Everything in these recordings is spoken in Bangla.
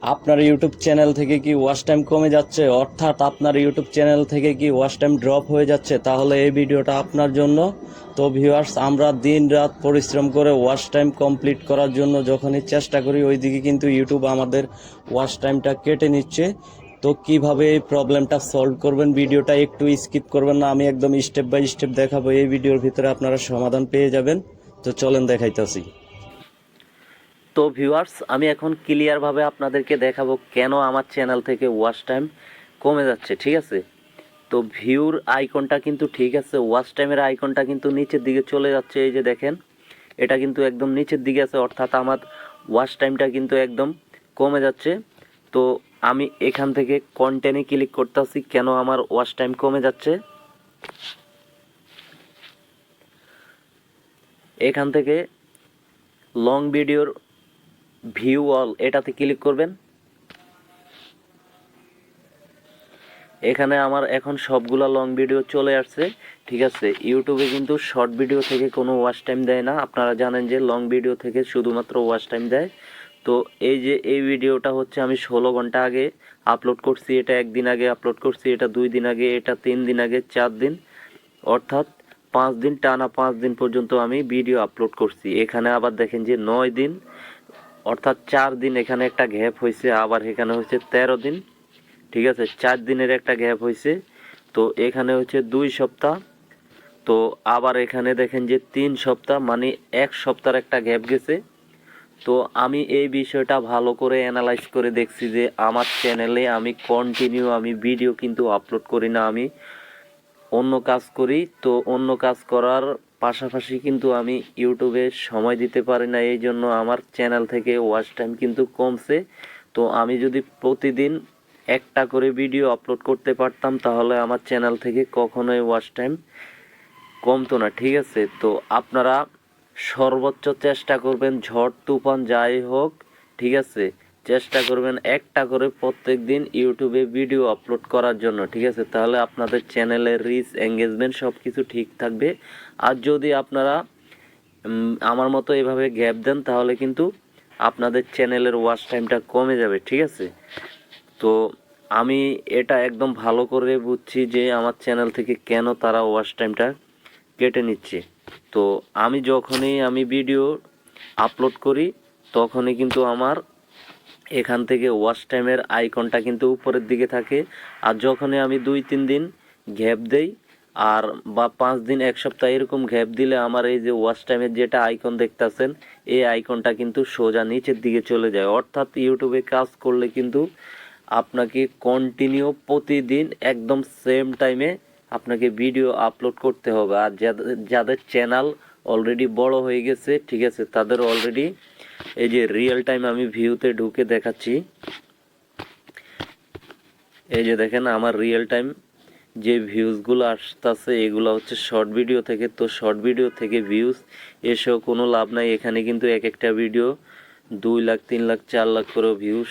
আপনার ইউটিউব চ্যানেল থেকে কি ওয়াচ টাইম কমে যাচ্ছে, অর্থাৎ আপনার ইউটিউব চ্যানেল থেকে কি ওয়াচ টাইম ড্রপ হয়ে যাচ্ছে, তাহলে এই ভিডিওটা আপনার জন্য। তো ভিউয়ার্স, আমরা দিন রাত পরিশ্রম করে ওয়াচ টাইম কমপ্লিট করার জন্য যখনই চেষ্টা করি, ওইদিকে কিন্তু ইউটিউব আমাদের ওয়াচ টাইমটা কেটে নিচ্ছে। তো কিভাবে এই প্রবলেমটা সলভ করবেন, ভিডিওটা একটু স্কিপ করবেন না, আমি একদম স্টেপ বাই স্টেপ দেখাবো। এই ভিডিওর ভিতরে আপনারা সমাধান পেয়ে যাবেন। তো চলেন দেখাইতাছি। তো ভিউয়ার্স, আমি এখন ক্লিয়ারভাবে আপনাদেরকে দেখাবো কেন আমার চ্যানেল থেকে ওয়াচ টাইম কমে যাচ্ছে, ঠিক আছে। তো ভিউর আইকনটা কিন্তু ঠিক আছে, ওয়াচ টাইমের আইকনটা কিন্তু নিচের দিকে চলে যাচ্ছে, এই যে দেখেন, এটা কিন্তু একদম নিচের দিকে আছে, অর্থাৎ আমার ওয়াচ টাইমটা কিন্তু একদম কমে যাচ্ছে। তো আমি এখান থেকে কন্টেন্টে ক্লিক করতেছি, কেন আমার ওয়াচ টাইম কমে যাচ্ছে। এখান থেকে লং ভিডিওর ভিউ অল এটাতে ক্লিক করবেন। এখানে আমার এখন সবগুলা লং ভিডিও চলে আসছে, ঠিক আছে। ইউটিউবে কিন্তু শর্ট ভিডিও থেকে কোনো ওয়াচ টাইম দেয় না, আপনারা জানেন যে লং ভিডিও থেকে শুধুমাত্র ওয়াচ টাইম দেয়। তো এই যে এই ভিডিওটা হচ্ছে আমি 16 ঘন্টা আগে আপলোড করছি, এটা একদিন আগে আপলোড করছি, এটা 2 দিন আগে, এটা 3 দিন আগে, 4 দিন, অর্থাৎ 5 দিন টানা 5 দিন পর্যন্ত আমি ভিডিও আপলোড করছি। এখানে আবার দেখেন যে 9 দিন, অর্থাৎ 4 দিন এখানে একটা গ্যাপ হয়েছে, আবার এখানে হচ্ছে 13 দিন, ঠিক আছে, 4 দিনের একটা গ্যাপ হয়েছে। তো এখানে হচ্ছে 2 সপ্তাহ। তো আবার এখানে দেখেন যে 3 সপ্তাহ, মানে 1 সপ্তাহের একটা গ্যাপ গেছে। তো আমি এই বিষয়টা ভালো করে অ্যানালাইজ করে দেখছি যে আমার চ্যানেলে আমি কন্টিনিউ আমি ভিডিও কিন্তু আপলোড করি না, আমি অন্য কাজ করি। তো অন্য কাজ করার পাশাপাশি কিন্তু আমি ইউটিউবে সময় দিতে পারি না, এই জন্য আমার চ্যানেল থেকে ওয়াচ টাইম কিন্তু কমছে। তো আমি যদি প্রতিদিন একটা করে ভিডিও আপলোড করতে পারতাম, তাহলে আমার চ্যানেল থেকে কখনোই ওয়াচ টাইম কমতো না, ঠিক আছে। তো আপনারা সর্বোচ্চ চেষ্টা করবেন, ঝড় তুফান যাই হোক, ঠিক আছে, চেষ্টা করবেন একটা করে প্রত্যেক দিন ইউটিউবে ভিডিও আপলোড করার জন্য, ঠিক আছে। তাহলে আপনাদের চ্যানেলের রিচ, এঙ্গেজমেন্ট সব কিছু ঠিক থাকবে। আর যদি আপনারা আমার মতো এভাবে গ্যাপ দেন, তাহলে কিন্তু আপনাদের চ্যানেলের ওয়াচ টাইমটা কমে যাবে, ঠিক আছে। তো আমি এটা একদম ভালো করে বুঝছি যে আমার চ্যানেল থেকে কেন তারা ওয়াচ টাইমটা কেটে নিচ্ছে। তো আমি যখনই ভিডিও আপলোড করি, তখনই কিন্তু আমার এখান থেকে ওয়াচ টাইমের আইকনটা কিন্তু উপরের দিকে থাকে। আর যখনই আমি 2-3 দিন গ্যাপ দেই, আর বা 5 দিন, 1 সপ্তাহ এরকম গ্যাপ দিলে, আমার এই যে ওয়াচ টাইমের যেটা আইকন দেখতেছেন, এই আইকনটা কিন্তু সোজা নিচের দিকে চলে যায়। অর্থাৎ ইউটিউবে কাজ করলে কিন্তু আপনাকে কন্টিনিউ প্রতিদিন একদম সেম টাইমে আপনাকে ভিডিও আপলোড করতে হবে। আর যাদের যাদের চ্যানেল অলরেডি বড় হয়ে গেছে, ঠিক আছে, তাদের অলরেডি এই যে রিয়েল টাইম আমি ভিউতে ঢুকে দেখাচ্ছি, এই যে দেখেন আমার রিয়েল টাইম যে ভিউজগুলো আসতেছে, এগুলো হচ্ছে শর্ট ভিডিও থেকে। তো শর্ট ভিডিও থেকে ভিউজ এসেও কোনো লাভ নাই, এখানে কিন্তু এক একটা ভিডিও 2 লাখ, 3 লাখ, 4 লাখ করে ভিউজ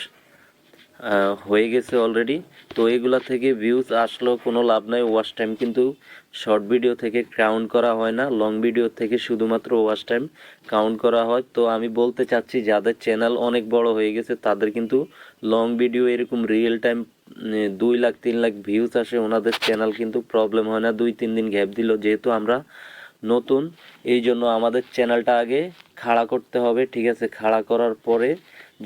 হয়ে গেছে অলরেডি। তো এগুলা থেকে ভিউজ আসলেও কোনো লাভ নাই, ওয়াচ টাইম কিন্তু শর্ট ভিডিও থেকে কাউন্ট করা হয় না, লং ভিডিও থেকে শুধুমাত্র ওয়াচ টাইম কাউন্ট করা হয়। তো আমি বলতে চাচ্ছি, যাদের চ্যানেল অনেক বড় হয়ে গেছে, তাদের কিন্তু লং ভিডিও এরকম real time 2 lakh, 3 lakh views আসে, ওনাদের চ্যানেল কিন্তু প্রবলেম হয় না 2-3 দিন গ্যাপ দিল। যেহেতু আমরা নতুন, এই জন্য আমাদের চ্যানেলটা আগে খাড়া করতে হবে, ঠিক আছে। খাড়া করার পরে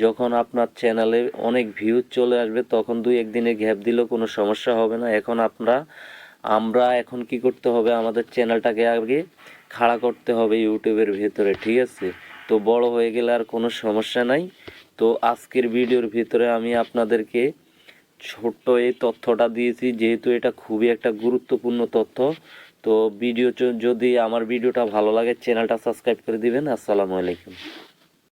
যখন আপনার চ্যানেলে অনেক ভিউজ চলে আসবে, তখন 2-1 দিনে গ্যাপ দিলেও কোনো সমস্যা হবে না। এখন আমরা এখন কি করতে হবে, আমাদের চ্যানেলটাকে আগে খাড়া করতে হবে ইউটিউবের ভেতরে, ঠিক আছে। তো বড় হয়ে গেলে আর কোনো সমস্যা নাই। তো আজকের ভিডিওর ভিতরে আমি আপনাদেরকে ছোট্ট এই তথ্যটা দিয়েছি, যেহেতু এটা খুবই একটা গুরুত্বপূর্ণ তথ্য। তো যদি আমার ভিডিওটা ভালো লাগে, চ্যানেলটা সাবস্ক্রাইব করে দিবেন। আসসালামু আলাইকুম।